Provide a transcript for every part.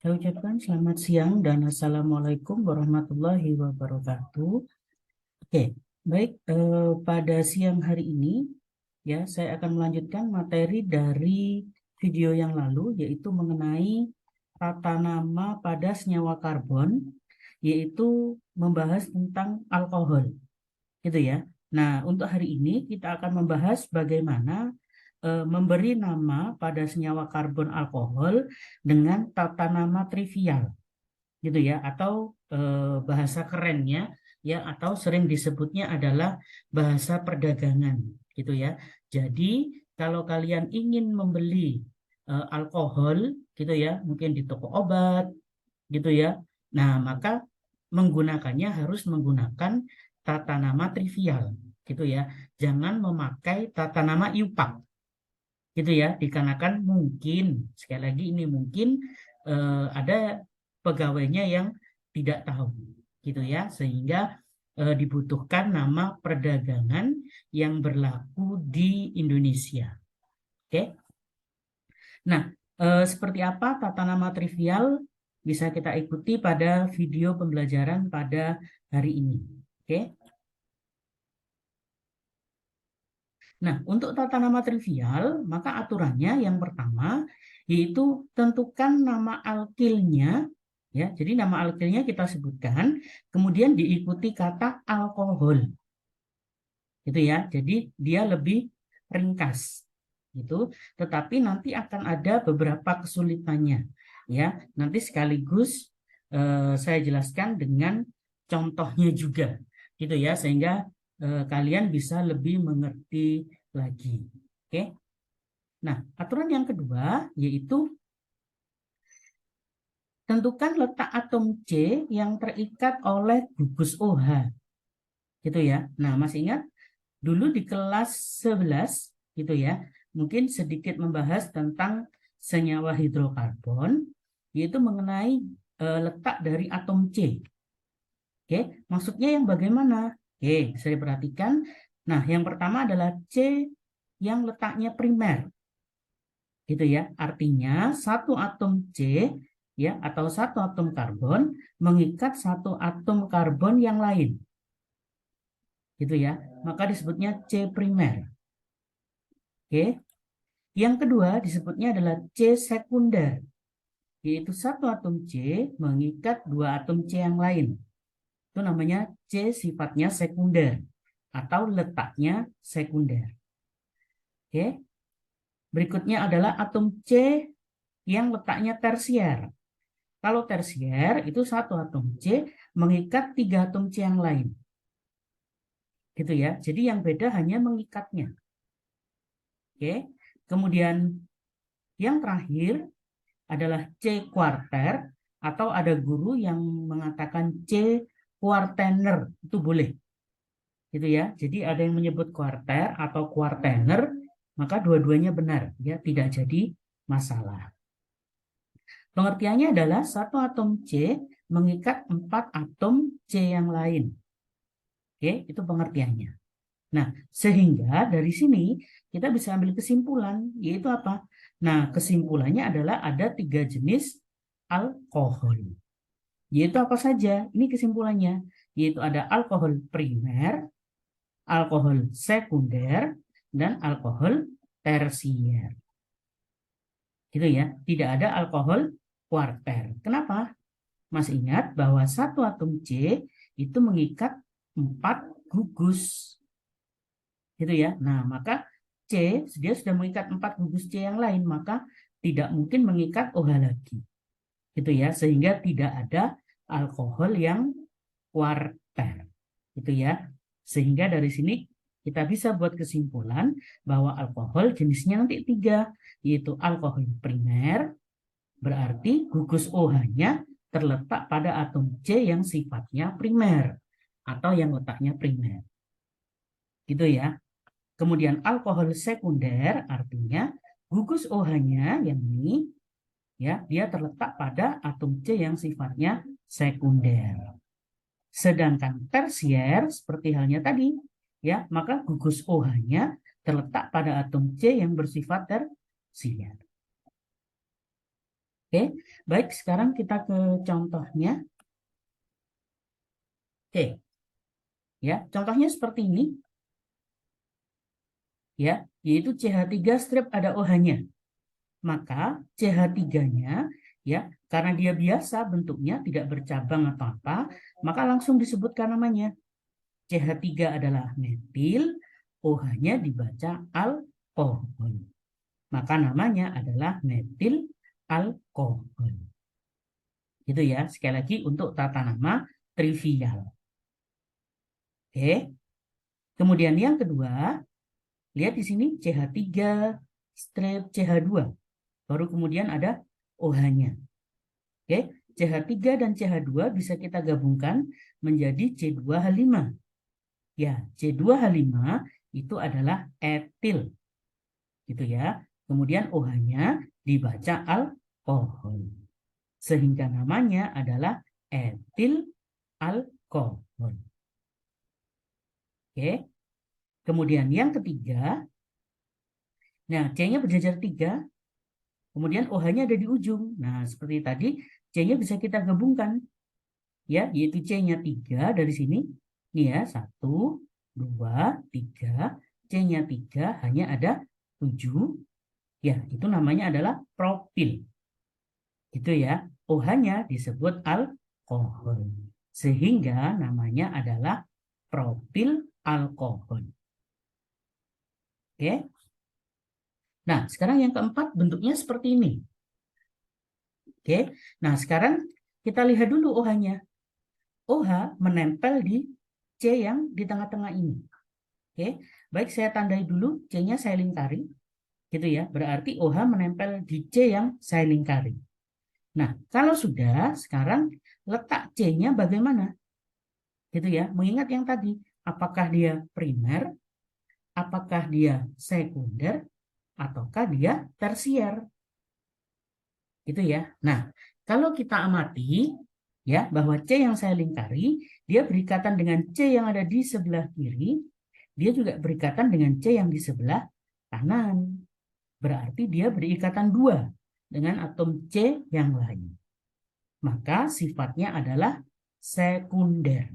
Saya ucapkan selamat siang dan Assalamualaikum warahmatullahi wabarakatuh. Oke, baik, pada siang hari ini ya saya akan melanjutkan materi dari video yang lalu, yaitu mengenai tata nama pada senyawa karbon, yaitu membahas tentang alkohol, gitu ya. Nah, untuk hari ini kita akan membahas bagaimana memberi nama pada senyawa karbon alkohol dengan tata nama trivial, gitu ya, atau bahasa kerennya ya, atau sering disebutnya adalah bahasa perdagangan, gitu ya. Jadi kalau kalian ingin membeli alkohol, gitu ya, mungkin di toko obat, gitu ya, nah maka menggunakannya harus menggunakan tata nama trivial, gitu ya. Jangan memakai tata nama IUPAC, gitu ya, dikarenakan mungkin, sekali lagi ini mungkin ada pegawainya yang tidak tahu, gitu ya, sehingga dibutuhkan nama perdagangan yang berlaku di Indonesia. Oke. Nah, seperti apa tata nama trivial bisa kita ikuti pada video pembelajaran pada hari ini. Oke. Nah, untuk tata nama trivial, maka aturannya yang pertama yaitu tentukan nama alkilnya, ya. Jadi nama alkilnya kita sebutkan, kemudian diikuti kata alkohol, gitu ya. Jadi dia lebih ringkas, gitu. Tetapi nanti akan ada beberapa kesulitannya, ya. Nanti sekaligus saya jelaskan dengan contohnya juga, gitu ya, sehingga kalian bisa lebih mengerti lagi. Oke. Nah, aturan yang kedua yaitu tentukan letak atom C yang terikat oleh gugus OH, gitu ya. Nah, masih ingat dulu di kelas 11, gitu ya, mungkin sedikit membahas tentang senyawa hidrokarbon, yaitu mengenai letak dari atom C. Oke, maksudnya yang bagaimana? Oke, bisa diperhatikan. Nah, yang pertama adalah C yang letaknya primer, gitu ya. Artinya satu atom C ya, atau satu atom karbon mengikat satu atom karbon yang lain, gitu ya. Maka disebutnya C primer. Oke. Yang kedua disebutnya adalah C sekunder, yaitu satu atom C mengikat dua atom C yang lain. Itu namanya C sifatnya sekunder atau letaknya sekunder. Oke. Berikutnya adalah atom C yang letaknya tersier. Kalau tersier itu satu atom C mengikat tiga atom C yang lain, gitu ya. Jadi yang beda hanya mengikatnya. Oke. Kemudian yang terakhir adalah C kuarter, atau ada guru yang mengatakan C kuartener, itu boleh, gitu ya. Jadi ada yang menyebut kuarter atau kuartener, maka dua-duanya benar, ya, tidak jadi masalah. Pengertiannya adalah satu atom C mengikat empat atom C yang lain. Oke, itu pengertiannya. Nah, sehingga dari sini kita bisa ambil kesimpulan, yaitu apa? Nah, kesimpulannya adalah ada tiga jenis alkohol. Yaitu apa saja? Ini kesimpulannya. Yaitu ada alkohol primer, alkohol sekunder, dan alkohol tersier. Gitu ya. Tidak ada alkohol kuarter. Kenapa? Masih ingat bahwa satu atom C itu mengikat 4 gugus, gitu ya. Nah, maka C dia sudah mengikat 4 gugus C yang lain, maka tidak mungkin mengikat OH lagi, gitu ya. Sehingga tidak ada alkohol yang kuarter, gitu ya. Sehingga dari sini kita bisa buat kesimpulan bahwa alkohol jenisnya nanti 3, yaitu alkohol primer, berarti gugus OH-nya terletak pada atom C yang sifatnya primer atau yang letaknya primer, gitu ya. Kemudian alkohol sekunder artinya gugus OH-nya yang ini ya, dia terletak pada atom C yang sifatnya sekunder. Sedangkan tersier seperti halnya tadi ya, maka gugus OH-nya terletak pada atom C yang bersifat tersier. Oke, baik, sekarang kita ke contohnya. Oke, ya, contohnya seperti ini, ya, yaitu CH3 strip ada OH-nya. Maka CH3-nya, ya, karena dia biasa bentuknya tidak bercabang atau apa, maka langsung disebutkan namanya. CH3 adalah metil, OH-nya dibaca alkohol. Maka namanya adalah metil alkohol. Gitu ya, sekali lagi untuk tata nama trivial. Oke. Kemudian yang kedua, lihat di sini CH3 strip CH2. Baru kemudian ada OH-nya. Oke, CH3 dan CH2 bisa kita gabungkan menjadi C2H5. Ya, C2H5 itu adalah etil. Gitu ya. Kemudian OH-nya dibaca alkohol. Sehingga namanya adalah etil alkohol. Oke. Kemudian yang ketiga, nah C-nya berjajar 3, kemudian OH-nya ada di ujung. Nah, seperti tadi, C-nya bisa kita gabungkan. Ya, yaitu C-nya 3 dari sini. Ini ya, 1, 2, 3. C-nya 3, hanya ada 7. Ya, itu namanya adalah propil. Gitu ya. OH-nya disebut alkohol. Sehingga namanya adalah propil alkohol. Oke. Nah, sekarang yang keempat bentuknya seperti ini. Oke. Nah, sekarang kita lihat dulu OH-nya. OH menempel di C yang di tengah-tengah ini. Oke. Baik, saya tandai dulu C-nya saya lingkari. Gitu ya. Berarti OH menempel di C yang saya lingkari. Nah, kalau sudah, sekarang letak C-nya bagaimana? Gitu ya. Mengingat yang tadi, apakah dia primer, apakah dia sekunder, ataukah dia tersier. Gitu ya. Nah, kalau kita amati ya bahwa C yang saya lingkari dia berikatan dengan C yang ada di sebelah kiri, dia juga berikatan dengan C yang di sebelah kanan. Berarti dia berikatan 2 dengan atom C yang lain. Maka sifatnya adalah sekunder.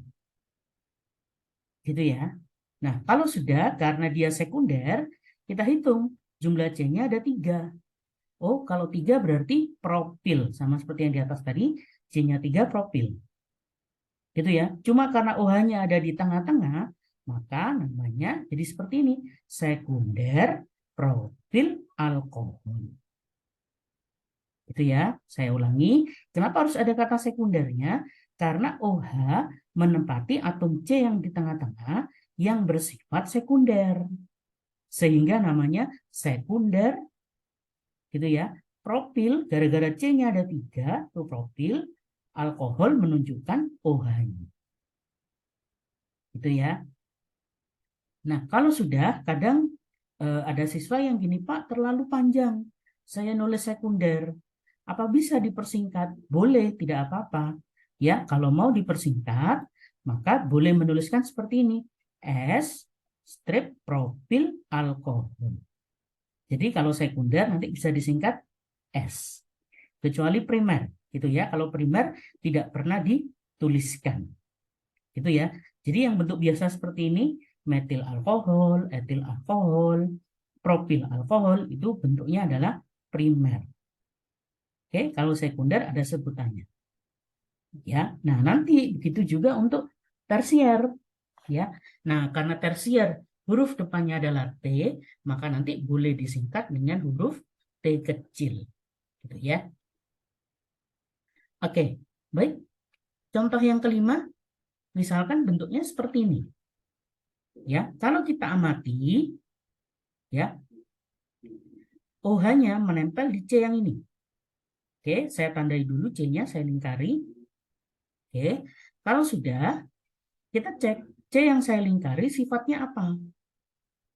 Gitu ya. Nah, kalau sudah karena dia sekunder, kita hitung jumlah C-nya ada 3. Oh, kalau 3 berarti propil. Sama seperti yang di atas tadi, C-nya 3 propil. Gitu ya. Cuma karena OH-nya ada di tengah-tengah, maka namanya jadi seperti ini. Sekunder propil alkohol. Itu ya. Saya ulangi. Kenapa harus ada kata sekundernya? Karena OH menempati atom C yang di tengah-tengah yang bersifat sekunder. Sehingga namanya sekunder. Gitu ya. Propil, gara-gara C-nya ada 3, itu propil, alkohol menunjukkan OH-nya. Gitu ya. Nah, kalau sudah, kadang ada siswa yang gini, Pak, terlalu panjang. Saya nulis sekunder. Apa bisa dipersingkat? Boleh, tidak apa-apa. Ya, kalau mau dipersingkat, maka boleh menuliskan seperti ini. S strip propil alkohol. Jadi kalau sekunder nanti bisa disingkat S. Kecuali primer, gitu ya. Kalau primer tidak pernah dituliskan. Gitu ya. Jadi yang bentuk biasa seperti ini, metil alkohol, etil alkohol, propil alkohol, itu bentuknya adalah primer. Oke, kalau sekunder ada sebutannya. Ya, nah nanti begitu juga untuk tersier. Ya, nah karena tersier huruf depannya adalah T, maka nanti boleh disingkat dengan huruf T kecil. Gitu ya. Oke, baik. Contoh yang kelima, misalkan bentuknya seperti ini. Ya, kalau kita amati, ya, OH-nya menempel di C yang ini. Oke, saya tandai dulu C-nya, saya lingkari. Oke, kalau sudah, kita cek C yang saya lingkari sifatnya apa?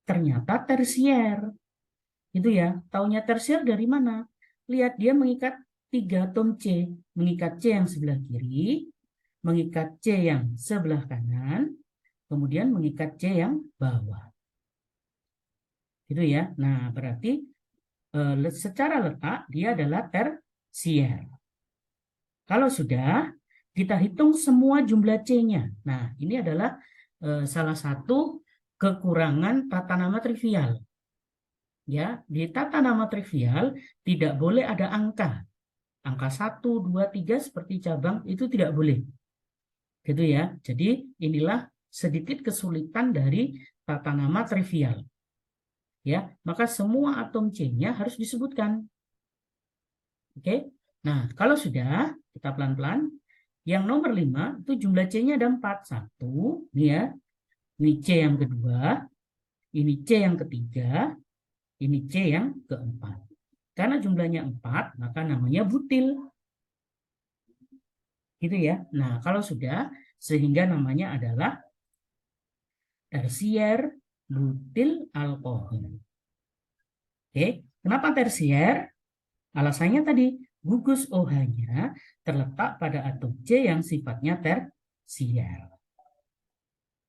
Ternyata tersier. Itu ya, taunya tersier dari mana? Lihat, dia mengikat 3 atom C. Mengikat C yang sebelah kiri, mengikat C yang sebelah kanan, kemudian mengikat C yang bawah. Gitu ya. Nah, berarti secara letak dia adalah tersier. tersier. Kalau sudah, kita hitung semua jumlah C-nya. Nah, ini adalah salah satu kekurangan tata nama trivial. Ya, di tata nama trivial tidak boleh ada angka. Angka 1, 2, 3 seperti cabang itu tidak boleh. Gitu ya. Jadi inilah sedikit kesulitan dari tata nama trivial. Ya, maka semua atom C-nya harus disebutkan. Oke. Nah, kalau sudah, kita pelan-pelan. Yang nomor 5 itu jumlah C-nya ada 4. 1, ini ya. Ini C yang kedua, ini C yang ketiga, ini C yang keempat. Karena jumlahnya 4, maka namanya butil. Gitu ya. Nah, kalau sudah, sehingga namanya adalah tersier butil alkohol. Oke, kenapa tersier? Alasannya tadi, gugus OH-nya terletak pada atom C yang sifatnya tersier.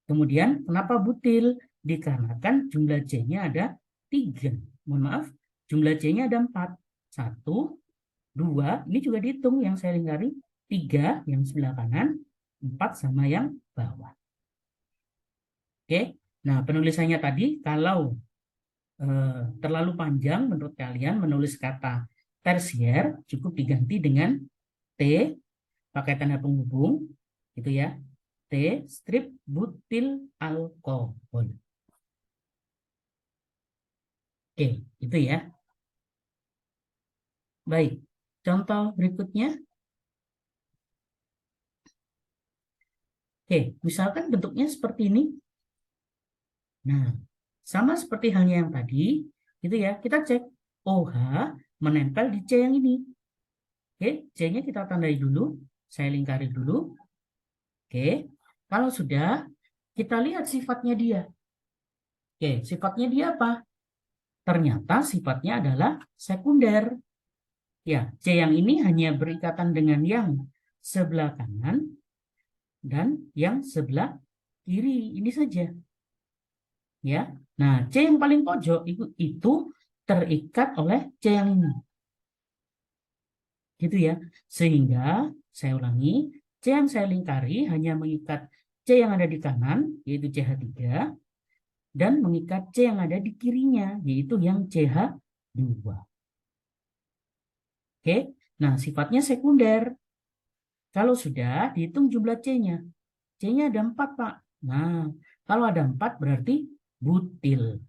Kemudian, kenapa butil? Dikarenakan jumlah C-nya ada 3. Mohon maaf, jumlah C-nya ada 4. 1, 2, ini juga dihitung yang saya lingkari. 3 yang sebelah kanan, 4 sama yang bawah. Oke, nah penulisannya tadi, kalau terlalu panjang menurut kalian menulis kata tersier, cukup diganti dengan T, pakai tanda penghubung, gitu ya. T strip butil alkohol. Oke, itu ya. Baik, contoh berikutnya. Oke, misalkan bentuknya seperti ini. Nah, sama seperti halnya yang tadi, gitu ya. Kita cek OH menempel di C yang ini. Oke, C-nya kita tandai dulu. Saya lingkari dulu. Oke, kalau sudah, kita lihat sifatnya dia. Oke, sifatnya dia apa? Ternyata sifatnya adalah sekunder. Ya, C yang ini hanya berikatan dengan yang sebelah kanan dan yang sebelah kiri. Ini saja. Ya, nah C yang paling pojok itu terikat oleh C yang ini. Gitu ya. Sehingga, saya ulangi, C yang saya lingkari hanya mengikat C yang ada di kanan, yaitu CH3, dan mengikat C yang ada di kirinya, yaitu yang CH2. Oke, nah sifatnya sekunder. Kalau sudah, dihitung jumlah C-nya. C-nya ada 4, Pak. Nah, kalau ada 4 berarti butil.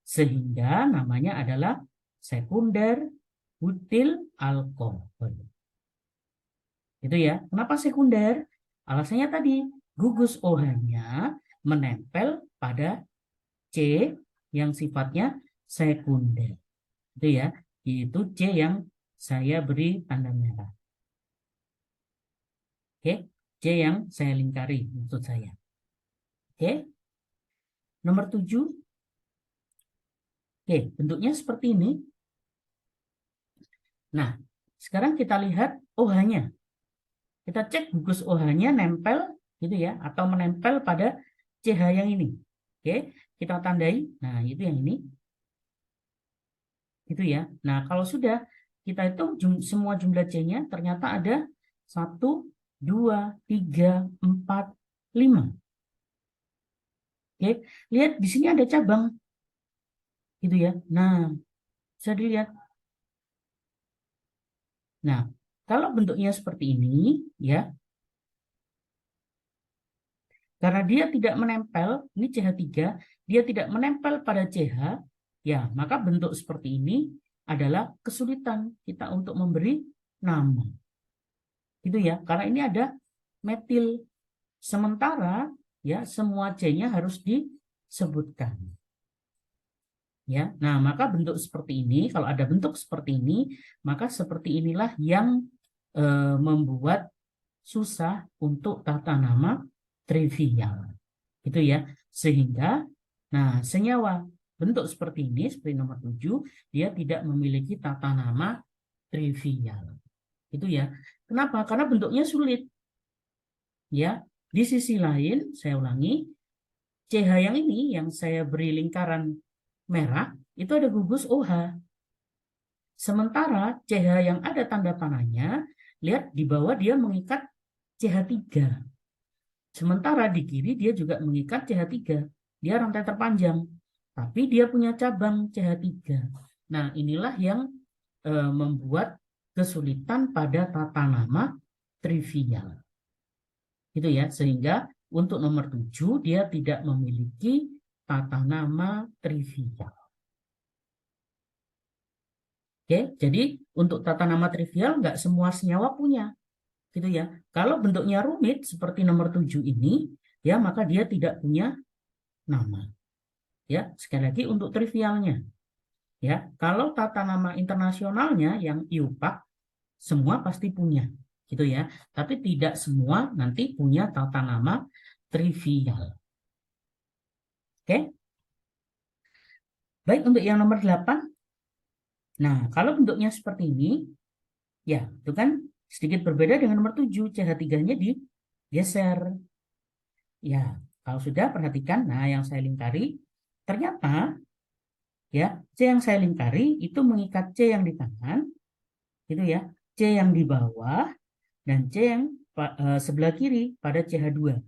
Sehingga namanya adalah sekunder butil alkohol. Itu ya. Kenapa sekunder? Alasannya tadi, gugus OH-nya menempel pada C yang sifatnya sekunder. Itu ya. Itu C yang saya beri tanda merah. Oke, C yang saya lingkari maksud saya. Oke. Nomor 7. Oke, bentuknya seperti ini. Nah, sekarang kita lihat OH-nya. Kita cek gugus OH-nya nempel gitu ya, atau menempel pada CH yang ini. Oke, kita tandai. Nah, itu yang ini. Itu ya. Nah, kalau sudah kita hitung semua jumlah C-nya, ternyata ada 1, 2, 3, 4, 5. Oke, lihat di sini ada cabang. Gitu ya. Nah, bisa dilihat. Nah, kalau bentuknya seperti ini, ya, karena dia tidak menempel, ini CH3, dia tidak menempel pada CH, ya, maka bentuk seperti ini adalah kesulitan kita untuk memberi nama. Gitu ya, karena ini ada metil. Sementara, ya, semua C-nya harus disebutkan. Ya, nah maka bentuk seperti ini, kalau ada bentuk seperti ini, maka seperti inilah yang membuat susah untuk tata nama trivial. Gitu ya. Sehingga, nah senyawa bentuk seperti ini, seperti nomor 7, dia tidak memiliki tata nama trivial. Itu ya. Kenapa? Karena bentuknya sulit. Ya, di sisi lain, saya ulangi, CH yang ini, yang saya beri lingkaran merah, itu ada gugus OH. Sementara CH yang ada tanda panahnya, lihat di bawah dia mengikat CH3. Sementara di kiri dia juga mengikat CH3. Dia rantai terpanjang. Tapi dia punya cabang CH3. Nah, inilah yang membuat kesulitan pada tata nama trivial. Gitu ya, sehingga untuk nomor 7 dia tidak memiliki tata nama trivial. Oke, jadi untuk tata nama trivial nggak semua senyawa punya. Gitu ya. Kalau bentuknya rumit seperti nomor 7 ini, ya maka dia tidak punya nama. Ya, sekali lagi untuk trivialnya. Ya, kalau tata nama internasionalnya yang IUPAC semua pasti punya, gitu ya. Tapi tidak semua nanti punya tata nama trivial. Oke? Baik, untuk yang nomor 8. Nah, kalau bentuknya seperti ini, ya, itu kan sedikit berbeda dengan nomor 7. CH3-nya digeser. Ya, kalau sudah perhatikan, nah yang saya lingkari, ternyata ya C yang saya lingkari itu mengikat C yang di kanan, gitu ya, C yang di bawah, dan C yang sebelah kiri pada CH2.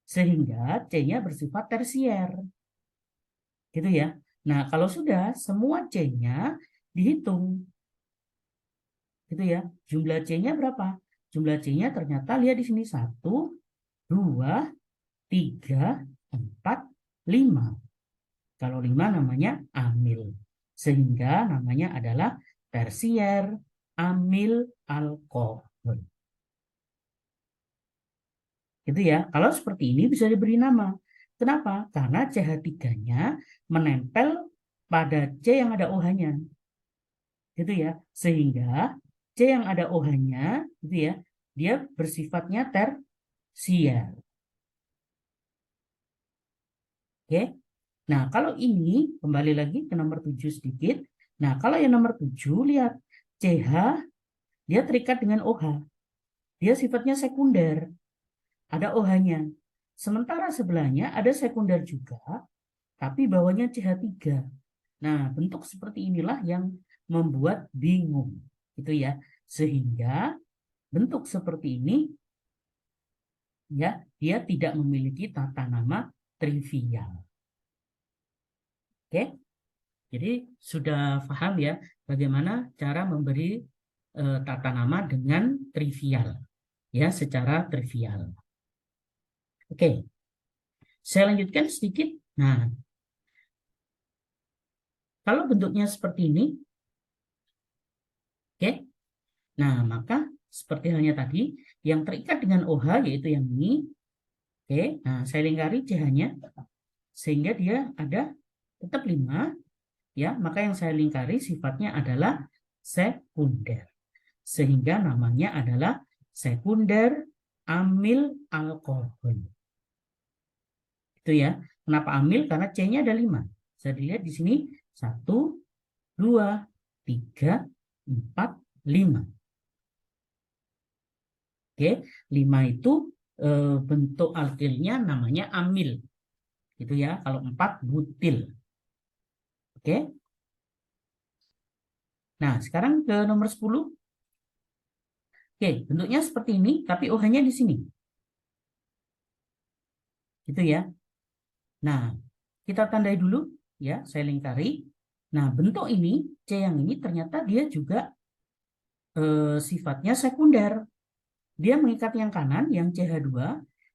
Sehingga C-nya bersifat tersier. Gitu ya. Nah, kalau sudah semua C-nya dihitung. Gitu ya. Jumlah C-nya berapa? Jumlah C-nya ternyata lihat di sini 1, 2, 3, 4, 5. Kalau 5 namanya amil. Sehingga namanya adalah tersier amil alkohol. Gitu ya. Kalau seperti ini bisa diberi nama. Kenapa? Karena CH3-nya menempel pada C yang ada OH-nya. Gitu ya. Sehingga C yang ada OH-nya, gitu ya, dia bersifatnya tersier. Oke. Nah, kalau ini kembali lagi ke nomor 7 sedikit. Nah, kalau yang nomor 7 lihat CH dia terikat dengan OH. Dia sifatnya sekunder. Ada OH-nya. Sementara sebelahnya ada sekunder juga, tapi bawahnya CH3. Nah, bentuk seperti inilah yang membuat bingung, gitu ya. Sehingga bentuk seperti ini ya, dia tidak memiliki tata nama trivial. Oke? Jadi sudah paham ya bagaimana cara memberi tata nama dengan trivial, ya, secara trivial. Oke, saya lanjutkan sedikit. Nah, kalau bentuknya seperti ini, oke, nah maka seperti halnya tadi, yang terikat dengan OH yaitu yang ini, oke, nah saya lingkari CH-nya, sehingga dia ada tetap 5, ya, maka yang saya lingkari sifatnya adalah sekunder. Sehingga namanya adalah sekunder amil alkohol. Itu ya. Kenapa amil? Karena C-nya ada 5. Bisa dilihat di sini 1, 2, 3, 4, 5. Oke, 5 itu bentuk alkilnya namanya amil. Gitu ya. Kalau 4 butil. Oke. Nah, sekarang ke nomor 10. Oke, bentuknya seperti ini, tapi OH-nya di sini. Gitu ya. Nah, kita tandai dulu, ya, saya lingkari. Nah, bentuk ini, C yang ini ternyata dia juga sifatnya sekunder. Dia mengikat yang kanan, yang CH2,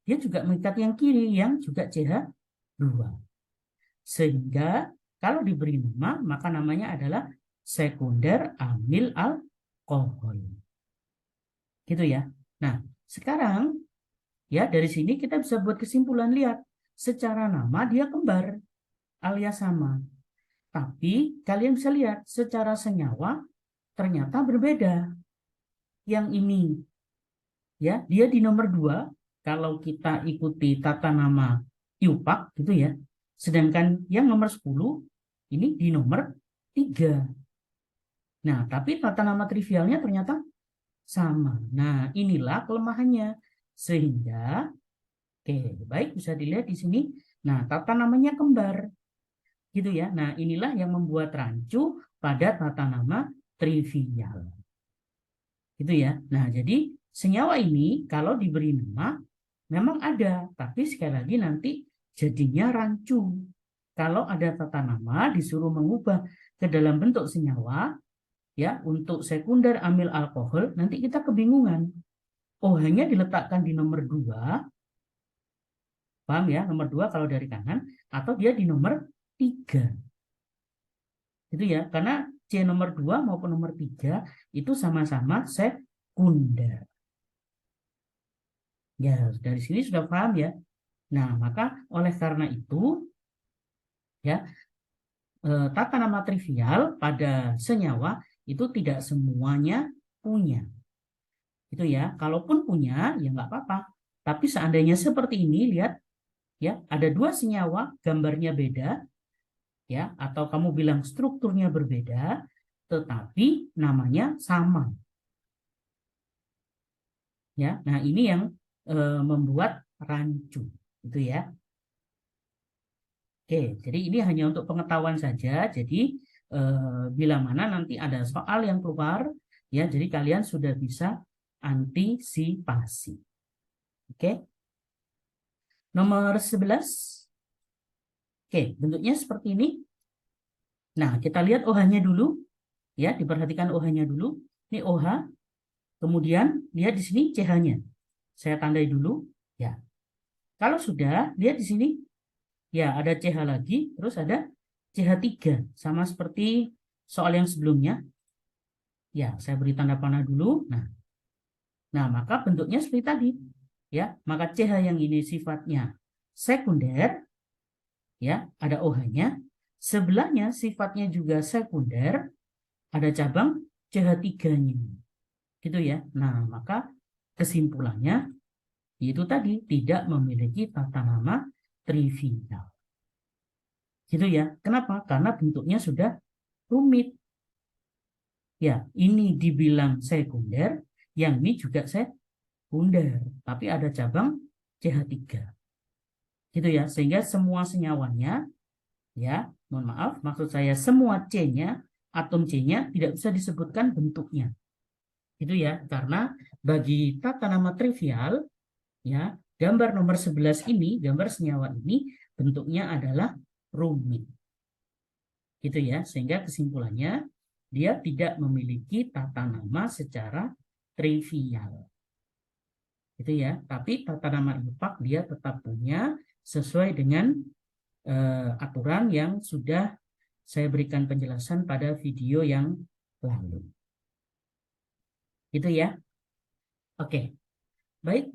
dia juga mengikat yang kiri, yang juga CH2. Sehingga kalau diberi nama, maka namanya adalah sekunder amil alkohol. Gitu ya. Nah, sekarang ya dari sini kita bisa buat kesimpulan, lihat. Secara nama dia kembar alias sama. Tapi kalian bisa lihat secara senyawa ternyata berbeda. Yang ini ya, dia di nomor 2 kalau kita ikuti tata nama IUPAC gitu ya. Sedangkan yang nomor 10 ini di nomor 3. Nah, tapi tata nama trivialnya ternyata sama. Nah, inilah kelemahannya. Sehingga oke, baik bisa dilihat di sini. Nah, tata namanya kembar. Gitu ya. Nah, inilah yang membuat rancu pada tata nama trivial. Gitu ya. Nah, jadi senyawa ini kalau diberi nama memang ada, tapi sekali lagi nanti jadinya rancu. Kalau ada tata nama disuruh mengubah ke dalam bentuk senyawa, ya untuk sekunder amil alkohol, nanti kita kebingungan. OH-nya diletakkan di nomor 2, paham ya, nomor 2 kalau dari kanan, atau dia di nomor 3. Gitu ya, karena C nomor 2 maupun nomor 3 itu sama-sama sekunder. Ya, dari sini sudah paham ya. Nah, maka oleh karena itu, ya, tata nama trivial pada senyawa itu tidak semuanya punya. Itu ya, kalaupun punya ya nggak apa-apa. Tapi seandainya seperti ini, lihat ya, ada 2 senyawa, gambarnya beda, ya, atau kamu bilang strukturnya berbeda, tetapi namanya sama. Ya, nah ini yang membuat rancu, itu ya. Oke, jadi ini hanya untuk pengetahuan saja. Jadi bila mana nanti ada soal yang keluar, ya, jadi kalian sudah bisa antisipasi. Oke. Nomor 11. Oke, bentuknya seperti ini. Nah, kita lihat OH-nya dulu. Ya, diperhatikan OH-nya dulu. Ini OH. Kemudian lihat di sini CH-nya. Saya tandai dulu. Ya. Kalau sudah, lihat di sini. Ya, ada CH lagi, terus ada CH3, sama seperti soal yang sebelumnya. Ya, saya beri tanda panah dulu. Nah, maka bentuknya seperti tadi. Ya, maka CH yang ini sifatnya sekunder, ya, ada OH-nya. Sebelahnya sifatnya juga sekunder, ada cabang CH3-nya. Gitu ya. Nah, maka kesimpulannya itu tadi tidak memiliki tata nama trivial. Gitu ya. Kenapa? Karena bentuknya sudah rumit. Ya, ini dibilang sekunder, yang ini juga sekunder, tapi ada cabang CH3. Gitu ya. Sehingga semua senyawanya, ya, mohon maaf, maksud saya semua C-nya, atom C-nya tidak bisa disebutkan bentuknya. Gitu ya. Karena bagi tata nama trivial, ya, gambar nomor 11 ini, gambar senyawa ini bentuknya adalah rumit. Gitu ya, sehingga kesimpulannya dia tidak memiliki tata nama secara trivial. Gitu ya, tapi tata nama impak dia tetap punya sesuai dengan aturan yang sudah saya berikan penjelasan pada video yang lalu. Gitu ya. Oke. Baik,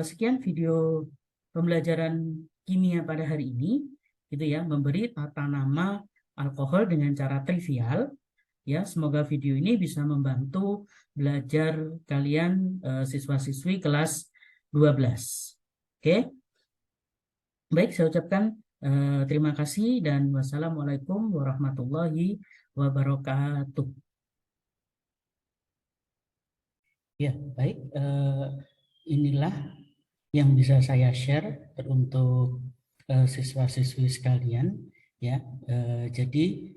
sekian video pembelajaran kimia pada hari ini, gitu ya, memberi tata nama alkohol dengan cara trivial. Ya, semoga video ini bisa membantu belajar kalian siswa-siswi kelas 12. Oke. Baik, saya ucapkan terima kasih dan wassalamualaikum warahmatullahi wabarakatuh. Ya, baik. Inilah yang bisa saya share untuk siswa-siswi sekalian, ya. Jadi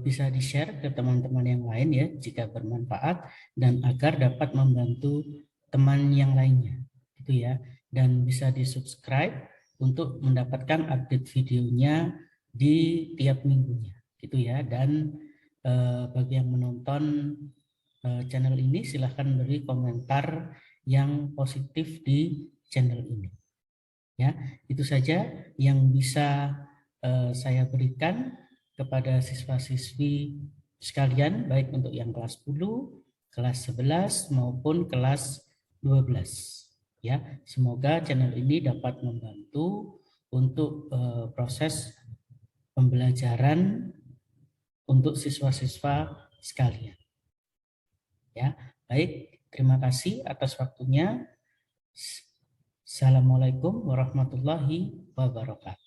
bisa di-share ke teman-teman yang lain ya jika bermanfaat dan agar dapat membantu teman yang lainnya, gitu ya. Dan bisa di-subscribe untuk mendapatkan update videonya di tiap minggunya, gitu ya. Dan bagi yang menonton channel ini silahkan beri komentar yang positif di channel ini. Ya, itu saja yang bisa saya berikan kepada siswa-siswi sekalian, baik untuk yang kelas 10, kelas 11 maupun kelas 12. Ya, semoga channel ini dapat membantu untuk proses pembelajaran untuk siswa-siswa sekalian. Ya, baik, terima kasih atas waktunya. Assalamualaikum warahmatullahi wabarakatuh.